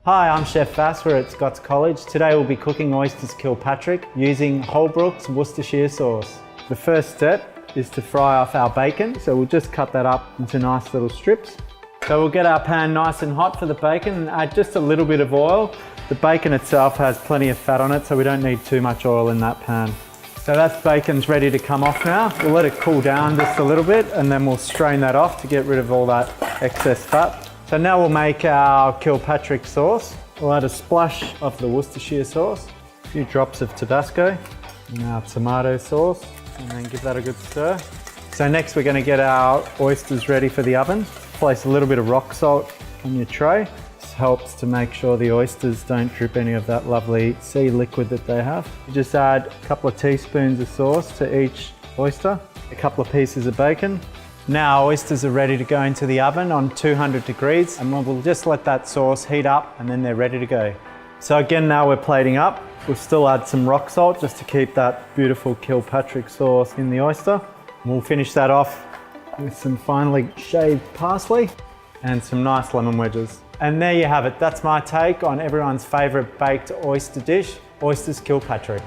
Hi, I'm Chef Vass. We're at Scots College. Today we'll be cooking Oysters Kilpatrick using Holbrook's Worcestershire sauce. The first step is to fry off our bacon, so we'll just cut that up into nice little strips. So we'll get our pan nice and hot for the bacon and add just a little bit of oil. The bacon itself has plenty of fat on it, so we don't need too much oil in that pan. So that bacon's ready to come off now. We'll let it cool down just a little bit and then we'll strain that off to get rid of all that excess fat. So now we'll make our Kilpatrick sauce. We'll add a splash of the Worcestershire sauce, a few drops of Tabasco, and our tomato sauce, and then give that a good stir. So next we're going to get our oysters ready for the oven. Place a little bit of rock salt on your tray. This helps to make sure the oysters don't drip any of that lovely sea liquid that they have. You just add a couple of teaspoons of sauce to each oyster, a couple of pieces of bacon. Now oysters are ready to go into the oven on 200 degrees and we'll just let that sauce heat up and then they're ready to go. So again, now we're plating up. We'll still add some rock salt just to keep that beautiful Kilpatrick sauce in the oyster. We'll finish that off with some finely shaved parsley and some nice lemon wedges. And there you have it. That's my take on everyone's favourite baked oyster dish, Oysters Kilpatrick.